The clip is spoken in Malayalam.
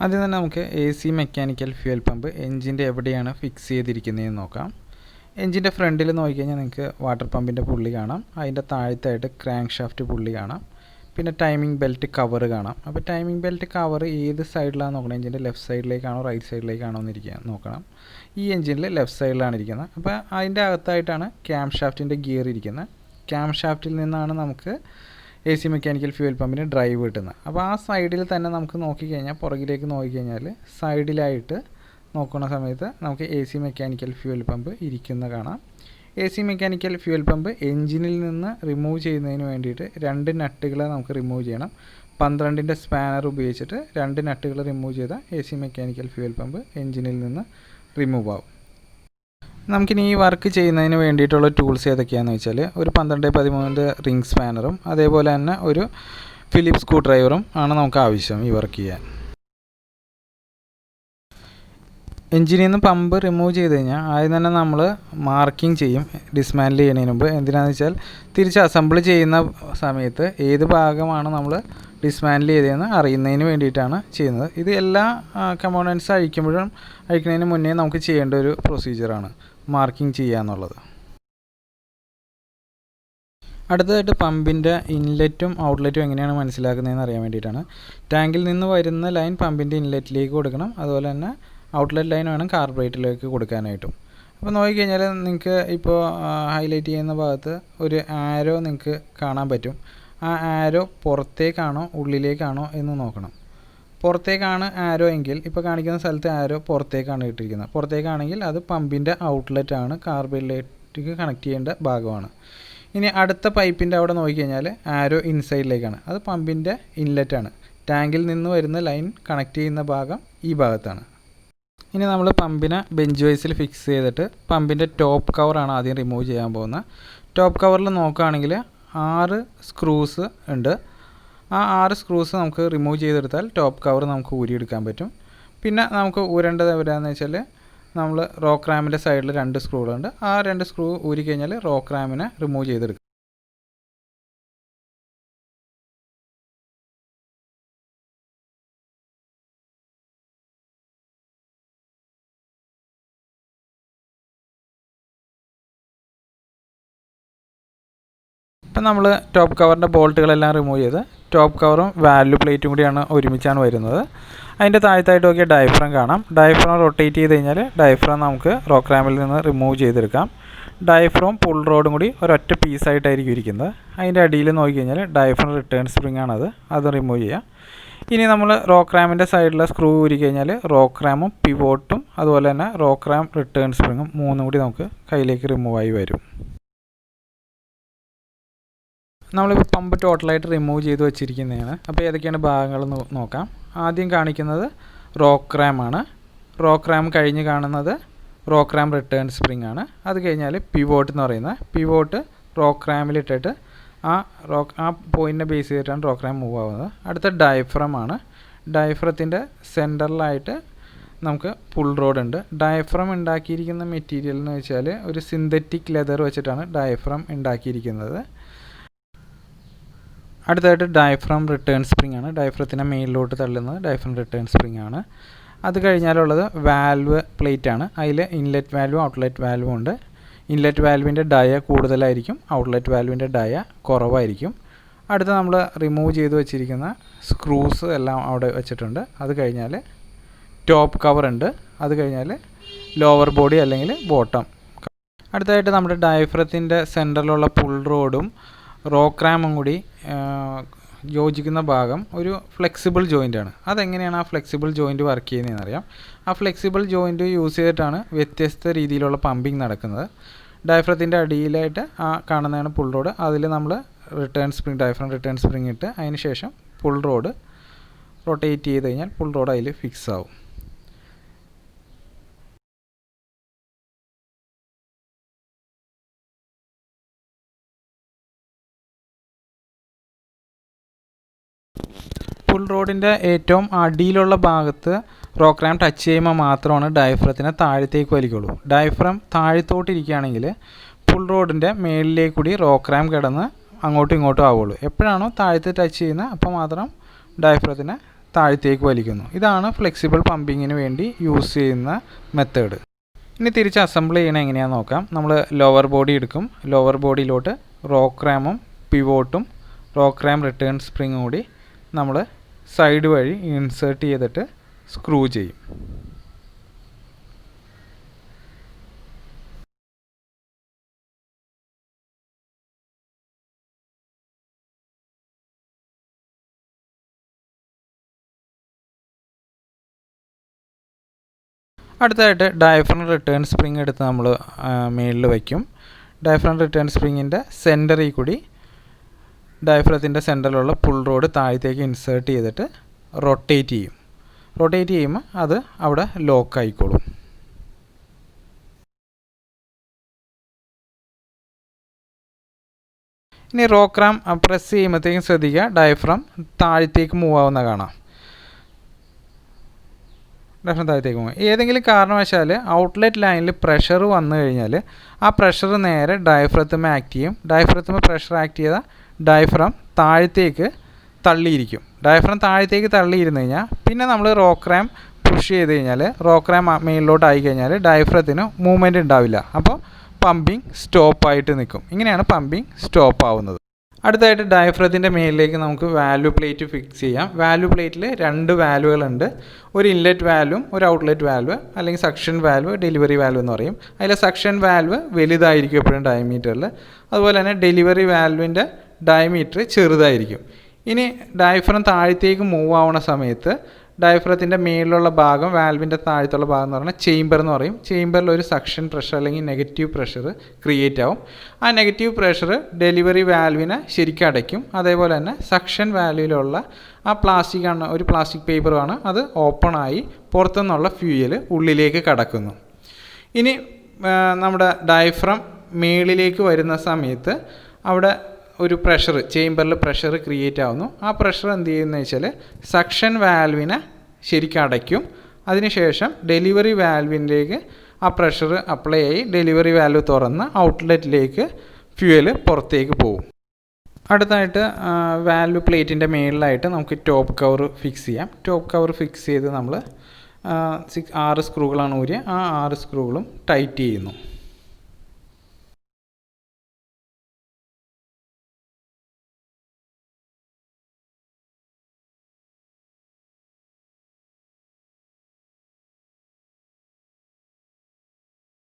ആദ്യം തന്നെ നമുക്ക് AC മെക്കാനിക്കൽ ഫ്യൂൽ പമ്പ് എഞ്ചിൻ്റെ എവിടെയാണ് ഫിക്സ് ചെയ്തിരിക്കുന്നതെന്ന് നോക്കാം. എഞ്ചിൻ്റെ ഫ്രണ്ടിൽ നോക്കിക്കഴിഞ്ഞാൽ നിങ്ങൾക്ക് വാട്ടർ പമ്പിൻ്റെ പുള്ളി കാണാം. അതിൻ്റെ താഴത്തായിട്ട് ക്രാങ്ക് ഷാഫ്റ്റ് പുള്ളി കാണാം. പിന്നെ ടൈമിംഗ് ബെൽറ്റ് കവർ കാണാം. അപ്പോൾ ടൈമിംഗ് ബെൽറ്റ് കവർ ഏത് സൈഡിലാണ് നോക്കണം? എഞ്ചിൻ്റെ ലെഫ്റ്റ് സൈഡിലേക്കാണോ റൈറ്റ് സൈഡിലേക്കാണോ എന്നിരിക്കുക നോക്കണം. ഈ എഞ്ചിനിൽ ലെഫ്റ്റ് സൈഡിലാണ് ഇരിക്കുന്നത്. അപ്പോൾ അതിൻ്റെ അകത്തായിട്ടാണ് ക്യാം ഷാഫ്റ്റിൻ്റെ ഗിയർ ഇരിക്കുന്നത്. ക്യാം ഷാഫ്റ്റിൽ നിന്നാണ് നമുക്ക് AC മെക്കാനിക്കൽ ഫ്യൂൽ പമ്പിന് ഡ്രൈവ് കിട്ടുന്നത്. അപ്പോൾ ആ സൈഡിൽ തന്നെ നമുക്ക് നോക്കിക്കഴിഞ്ഞാൽ പുറകിലേക്ക് നോക്കിക്കഴിഞ്ഞാൽ സൈഡിലായിട്ട് നോക്കുന്ന സമയത്ത് നമുക്ക് AC മെക്കാനിക്കൽ ഫ്യൂൽ പമ്പ് ഇരിക്കുന്ന കാണാം. AC മെക്കാനിക്കൽ ഫ്യൂൽ പമ്പ് എഞ്ചിനിൽ നിന്ന് റിമൂവ് ചെയ്യുന്നതിന് വേണ്ടിയിട്ട് 2 നട്ടുകൾ നമുക്ക് റിമൂവ് ചെയ്യണം. 12ൻ്റെ സ്പാനർ ഉപയോഗിച്ചിട്ട് 2 നട്ടുകൾ റിമൂവ് ചെയ്താൽ AC മെക്കാനിക്കൽ ഫ്യൂൽ പമ്പ് എഞ്ചിനിൽ നിന്ന് റിമൂവ് ആവും. നമുക്കിനി ഈ വർക്ക് ചെയ്യുന്നതിന് വേണ്ടിയിട്ടുള്ള ടൂൾസ് ഏതൊക്കെയാണെന്ന് വെച്ചാൽ ഒരു 12-13 റിംഗ് സ്പാനറും അതേപോലെ തന്നെ ഒരു ഫിലിപ്സ് സ്ക്രൂ ഡ്രൈവറും ആണ് നമുക്ക് ആവശ്യം ഈ വർക്ക് ചെയ്യാൻ. എഞ്ചിനിൽ നിന്ന് പമ്പ് റിമൂവ് ചെയ്ത് കഴിഞ്ഞാൽ ആദ്യം തന്നെ നമ്മൾ മാർക്കിംഗ് ചെയ്യും ഡിസ്മാൻറ്റിൽ ചെയ്യുന്നതിന് മുമ്പ്. എന്തിനാണെന്ന് വെച്ചാൽ തിരിച്ച് അസംബിൾ ചെയ്യുന്ന സമയത്ത് ഏത് ഭാഗമാണ് നമ്മൾ ഡിസ്മാൻറ്റിൽ ചെയ്തതെന്ന് അറിയുന്നതിന് വേണ്ടിയിട്ടാണ് ചെയ്യുന്നത്. ഇത് എല്ലാ കമ്പോണൻസ് അഴിക്കുന്നതിന് മുന്നേ നമുക്ക് ചെയ്യേണ്ട ഒരു പ്രൊസീജിയറാണ് മാർക്കിംഗ് ചെയ്യുക എന്നുള്ളത്. അടുത്തതായിട്ട് പമ്പിൻ്റെ ഇൻലെറ്റും ഔട്ട്ലെറ്റും എങ്ങനെയാണ് മനസ്സിലാക്കുന്നതെന്ന് അറിയാൻ വേണ്ടിയിട്ടാണ്. ടാങ്കിൽ നിന്ന് വരുന്ന ലൈൻ പമ്പിൻ്റെ ഇൻലെറ്റിലേക്ക് കൊടുക്കണം. അതുപോലെ തന്നെ ഔട്ട്ലെറ്റ് ലൈൻ വേണം കാർബറേറ്ററിലേക്ക് കൊടുക്കാനായിട്ടും. അപ്പോൾ നോക്കിക്കഴിഞ്ഞാൽ നിങ്ങൾക്ക് ഇപ്പോൾ ഹൈലൈറ്റ് ചെയ്യുന്ന ഭാഗത്ത് ഒരു ആരോ നിങ്ങൾക്ക് കാണാൻ പറ്റും. ആ ആരോ പുറത്തേക്കാണോ ഉള്ളിലേക്കാണോ എന്ന് നോക്കണം. പുറത്തേക്കാണ് ആരോ എങ്കിൽ ഇപ്പോൾ കാണിക്കുന്ന സ്ഥലത്ത് ആരോ പുറത്തേക്കാണ് ഇട്ടിരിക്കുന്നത്. പുറത്തേക്കാണെങ്കിൽ അത് പമ്പിൻ്റെ ഔട്ട്ലെറ്റാണ്, കാർബറേറ്ററിലേക്ക് കണക്ട് ചെയ്യേണ്ട ഭാഗമാണ്. ഇനി അടുത്ത പൈപ്പിൻ്റെ അവിടെ നോക്കിക്കഴിഞ്ഞാൽ ആരോ ഇൻസൈഡിലേക്കാണ്, അത് പമ്പിൻ്റെ ഇൻലെറ്റാണ്. ടാങ്കിൽ നിന്ന് വരുന്ന ലൈൻ കണക്ട് ചെയ്യുന്ന ഭാഗം ഈ ഭാഗത്താണ്. ഇനി നമ്മൾ പമ്പിനെ ബെഞ്ച് വൈസിൽ ഫിക്സ് ചെയ്തിട്ട് പമ്പിൻ്റെ ടോപ്പ് കവറാണ് ആദ്യം റിമൂവ് ചെയ്യാൻ പോകുന്നത്. ടോപ്പ് കവറിൽ നോക്കുകയാണെങ്കിൽ 6 സ്ക്രൂസ് ഉണ്ട്. ആ 6 സ്ക്രൂസ് നമുക്ക് റിമൂവ് ചെയ്തെടുത്താൽ ടോപ്പ് കവർ നമുക്ക് ഊരിയെടുക്കാൻ പറ്റും. പിന്നെ നമുക്ക് ഊരേണ്ടത് എവിടെയാണെന്ന് വെച്ചാൽ നമ്മൾ റോക്ക് റാമിൻ്റെ സൈഡിൽ 2 സ്ക്രൂകളുണ്ട്. ആ 2 സ്ക്രൂ ഊരി കഴിഞ്ഞാൽ റോക്ക് റാമിനെ റിമൂവ് ചെയ്തെടുക്കും. ഇപ്പം നമ്മൾ ടോപ്പ് കവറിൻ്റെ ബോൾട്ടുകളെല്ലാം റിമൂവ് ചെയ്ത് ടോപ്പ് കവറും വാൽവ് പ്ലേറ്റും കൂടിയാണ് ഒരുമിച്ചാണ് വരുന്നത്. അതിൻ്റെ താഴത്തായിട്ട് നോക്കിയാൽ ഡയഫ്രം കാണാം. ഡയഫ്രം റൊട്ടേറ്റ് ചെയ്ത് കഴിഞ്ഞാൽ ഡയഫ്രം നമുക്ക് റോക്ക് റാമിൽ നിന്ന് റിമൂവ് ചെയ്തെടുക്കാം. ഡയഫ്രം പുൾ റോഡും കൂടി ഒരൊറ്റ പീസായിട്ടായിരിക്കും ഇരിക്കുന്നത്. അതിൻ്റെ അടിയിൽ നോക്കിക്കഴിഞ്ഞാൽ ഡയഫ്രം റിട്ടേൺ സ്പ്രിംഗ് ആണത്, അത് റിമൂവ് ചെയ്യാം. ഇനി നമ്മൾ റോക്ക് റാമിൻ്റെ സൈഡിലെ സ്ക്രൂ ഊരി കഴിഞ്ഞാൽ റോക്ക് റാമും പിവോട്ടും അതുപോലെ തന്നെ റോക്ക് റാം റിട്ടേൺ സ്പ്രിങ്ങും 3 കൂടി നമുക്ക് കയ്യിലേക്ക് റിമൂവ് ആയി വരും. നമ്മളിപ്പോൾ പമ്പ് ടോട്ടലായിട്ട് റിമൂവ് ചെയ്ത് വെച്ചിരിക്കുന്നതാണ്. അപ്പോൾ ഏതൊക്കെയാണ് ഭാഗങ്ങളെന്ന് നോക്കാം. ആദ്യം കാണിക്കുന്നത് റോക്ക് റാമാണ്. റോക്ക് റാം കഴിഞ്ഞ് കാണുന്നത് റോക്ക് റാം റിട്ടേൺ സ്പ്രിംഗ് ആണ്. അത് കഴിഞ്ഞാൽ പിവോട്ട് എന്ന് പറയുന്നത്, പിവോട്ട് റോക്ക് റാമിലിട്ടിട്ട് ആ പോയിൻറ്റിനെ ബേസ് ചെയ്തിട്ടാണ് റോക്ക് റാം മൂവ് ആവുന്നത്. അടുത്ത ഡയഫ്രം ആണ്. ഡയഫ്രത്തിൻ്റെ സെൻറ്ററിലായിട്ട് നമുക്ക് പുൾ റോഡ് ഉണ്ട്. ഡയഫ്രം ഉണ്ടാക്കിയിരിക്കുന്ന മെറ്റീരിയൽ എന്ന് വെച്ചാൽ ഒരു സിന്തറ്റിക് ലെതർ വെച്ചിട്ടാണ് ഡയഫ്രം ഉണ്ടാക്കിയിരിക്കുന്നത്. അടുത്തായിട്ട് ഡയഫ്രം റിട്ടേൺ സ്പ്രിംഗ് ആണ്. ഡയഫ്രത്തിനെ മേലിലോട്ട് തള്ളുന്നത് ഡയഫ്രം റിട്ടേൺ സ്പ്രിംഗ് ആണ്. അത് കഴിഞ്ഞാലുള്ളത് വാൽവ് പ്ലേറ്റ് ആണ്. അതിൽ ഇൻലെറ്റ് വാൽവും ഔട്ട്ലെറ്റ് വാൽവും ഉണ്ട്. ഇൻലെറ്റ് വാൽവിൻ്റെ ഡയ കൂടുതലായിരിക്കും, ഔട്ട്ലെറ്റ് വാൽവിൻ്റെ ഡയ കുറവായിരിക്കും. അടുത്ത നമ്മൾ റിമൂവ് ചെയ്ത് വെച്ചിരിക്കുന്ന സ്ക്രൂസ് എല്ലാം അവിടെ വെച്ചിട്ടുണ്ട്. അത് കഴിഞ്ഞാൽ ടോപ്പ് കവർ ഉണ്ട്. അത് കഴിഞ്ഞാൽ ലോവർ ബോഡി അല്ലെങ്കിൽ ബോട്ടം. അടുത്തായിട്ട് നമ്മുടെ ഡയഫ്രത്തിൻ്റെ സെൻറ്ററിലുള്ള പുൾ റോഡും റോക്ക് റാമും കൂടി യോജിക്കുന്ന ഭാഗം ഒരു ഫ്ലെക്സിബിൾ ജോയിൻ്റാണ്. അതെങ്ങനെയാണ് ആ ഫ്ലെക്സിബിൾ ജോയിൻ്റ് വർക്ക് ചെയ്യുന്നതെന്ന് അറിയാം. ആ ഫ്ലെക്സിബിൾ ജോയിൻ്റ് യൂസ് ചെയ്തിട്ടാണ് വ്യത്യസ്ത രീതിയിലുള്ള പമ്പിങ് നടക്കുന്നത്. ഡയഫ്രത്തിൻ്റെ അടിയിലായിട്ട് ആ കാണുന്നതാണ് പുൾ റോഡ്. അതിൽ നമ്മൾ return spring, diaphragm return spring ഇട്ട് അതിന് ശേഷം പുൾ റോഡ് റൊട്ടേറ്റ് ചെയ്ത് കഴിഞ്ഞാൽ പുൾ റോഡ് അതിൽ ഫിക്സ് ആവും. പുൾ റോഡിൻ്റെ ഏറ്റവും അടിയിലുള്ള ഭാഗത്ത് റോക്ക് റാം ടച്ച് ചെയ്യുമ്പോൾ മാത്രമാണ് ഡയഫ്രത്തിനെ താഴത്തേക്ക് വലിക്കുള്ളൂ. ഡയഫ്രം താഴത്തോട്ടിരിക്കുകയാണെങ്കിൽ പുൾ റോഡിൻ്റെ മേളിലേക്ക് കൂടി റോക്ക് റാം കിടന്ന് അങ്ങോട്ടും ഇങ്ങോട്ടും ആവുള്ളൂ. എപ്പോഴാണോ താഴത്ത് ടച്ച് ചെയ്യുന്നത് അപ്പോൾ മാത്രം ഡയഫ്രത്തിനെ താഴത്തേക്ക് വലിക്കുന്നു. ഇതാണ് ഫ്ലെക്സിബിൾ പമ്പിങ്ങിന് വേണ്ടി യൂസ് ചെയ്യുന്ന മെത്തേഡ്. ഇനി തിരിച്ച് അസംബിൾ ചെയ്യണത് എങ്ങനെയാണെന്ന് നോക്കാം. നമ്മൾ ലോവർ ബോഡി എടുക്കും. ലോവർ ബോഡിയിലോട്ട് റോക്ക് റാമും പിവോട്ടും റോക്ക് റാം റിട്ടേൺ സ്പ്രിങ്ങും കൂടി നമ്മൾ സൈഡ് വഴി ഇൻസേർട്ട് ചെയ്തിട്ട് സ്ക്രൂ ചെയ്യും. അടുത്തതായിട്ട് ഡയഫ്രം റിട്ടേൺ സ്പ്രിങ് എടുത്ത് നമ്മൾ മേളിൽ വയ്ക്കും. ഡയഫ്രം റിട്ടേൺ സ്പ്രിങ്ങിൻ്റെ സെൻറ്ററിൽ കൂടി ഡയഫ്രത്തിൻ്റെ സെൻറ്ററിലുള്ള പുൾ റോഡ് താഴത്തേക്ക് ഇൻസേർട്ട് ചെയ്തിട്ട് റൊട്ടേറ്റ് ചെയ്യും. റൊട്ടേറ്റ് ചെയ്യുമ്പോൾ അത് അവിടെ ലോക്ക് ആയിക്കോളും. ഇനി റോക്ക് റാം പ്രസ് ചെയ്യുമ്പോഴത്തേക്കും ശ്രദ്ധിക്കുക, ഡയഫ്രം താഴത്തേക്ക് മൂവ് ആവുന്ന കാണാം. ഡയഫ്രം താഴത്തേക്ക് മൂവ്. ഏതെങ്കിലും കാരണവശാൽ ഔട്ട്ലെറ്റ് ലൈനിൽ പ്രഷർ വന്നു കഴിഞ്ഞാൽ ആ പ്രഷർ നേരെ ഡയഫ്രത്തുമ്മേ ആക്ട് ചെയ്യും. ഡയഫ്രത്തുമ്മേ പ്രഷർ ആക്ട് ചെയ്താൽ ഡയഫ്രം താഴത്തേക്ക് തള്ളിയിരിക്കും. ഡയഫ്രം താഴത്തേക്ക് തള്ളിയിരുന്നു കഴിഞ്ഞാൽ പിന്നെ നമ്മൾ റോക്ക് റാം പുഷ് ചെയ്ത് കഴിഞ്ഞാൽ റോക്ക് റാം മേളിലോട്ട് ആയി കഴിഞ്ഞാൽ ഡയഫ്രത്തിന് മൂവ്മെൻറ്റ് ഉണ്ടാവില്ല. അപ്പോൾ പമ്പിങ് സ്റ്റോപ്പായിട്ട് നിൽക്കും. ഇങ്ങനെയാണ് പമ്പിങ് സ്റ്റോപ്പ് ആവുന്നത്. അടുത്തായിട്ട് ഡയഫ്രത്തിൻ്റെ മേലിലേക്ക് നമുക്ക് വാല്യൂ പ്ലേറ്റ് ഫിക്സ് ചെയ്യാം. വാല്യൂ പ്ലേറ്റിൽ 2 വാല്വുകളുണ്ട്. ഒരു ഇൻലെറ്റ് വാൽവും ഒരു ഔട്ട്ലെറ്റ് വാൽവ്, അല്ലെങ്കിൽ സക്ഷൻ വാൽവ്, ഡെലിവറി വാൽവ് എന്ന് പറയും. അതിൽ സക്ഷൻ വാൽവ് വലുതായിരിക്കും എപ്പോഴും ഡയമീറ്ററിൽ. അതുപോലെ തന്നെ ഡെലിവറി വാൽവിൻ്റെ ഡയമീറ്റർ ചെറുതായിരിക്കും. ഇനി ഡയഫ്രം താഴത്തേക്ക് മൂവ് ആവുന്ന സമയത്ത് ഡയഫ്രത്തിൻ്റെ മേളിലുള്ള ഭാഗം, വാൽവിൻ്റെ താഴത്തുള്ള ഭാഗം എന്ന് പറഞ്ഞാൽ ചേംബർ എന്ന് പറയും. ചേംബറിൽ ഒരു സക്ഷൻ പ്രഷർ അല്ലെങ്കിൽ നെഗറ്റീവ് പ്രഷർ ക്രിയേറ്റ് ആവും. ആ നെഗറ്റീവ് പ്രഷർ ഡെലിവറി വാൽവിനെ ശരിക്കും അടയ്ക്കും. അതേപോലെ തന്നെ സക്ഷൻ വാൽവിലുള്ള ആ പ്ലാസ്റ്റിക്കാണ്, ഒരു പ്ലാസ്റ്റിക് പേപ്പറാണ്, അത് ഓപ്പണായി പുറത്തുനിന്നുള്ള ഫ്യൂയൽ ഉള്ളിലേക്ക് കടക്കുന്നു. ഇനി നമ്മുടെ ഡയഫ്രം മേളിലേക്ക് വരുന്ന സമയത്ത് അവിടെ ഒരു പ്രഷർ, ചേംബറിൽ പ്രഷർ ക്രിയേറ്റ് ആവുന്നു. ആ പ്രഷർ എന്ത് ചെയ്യുന്നത് വെച്ചാൽ സക്ഷൻ വാൽവിനെ ശരിക്കും അടയ്ക്കും. അതിനുശേഷം ഡെലിവറി വാൽവിലേക്ക് ആ പ്രഷർ അപ്ലൈ ആയി ഡെലിവറി വാൽവ് തുറന്ന് ഔട്ട്ലെറ്റിലേക്ക് ഫ്യൂവൽ പുറത്തേക്ക് പോകും. അടുത്തായിട്ട് വാൽവ് പ്ലേറ്റിൻ്റെ മേളിലായിട്ട് നമുക്ക് ടോപ്പ് കവർ ഫിക്സ് ചെയ്യാം. ടോപ്പ് കവർ ഫിക്സ് ചെയ്ത് നമ്മൾ 6 സ്ക്രൂകളാണ് ഊരിയ, ആ 6 സ്ക്രൂകളും ടൈറ്റ് ചെയ്യുന്നു.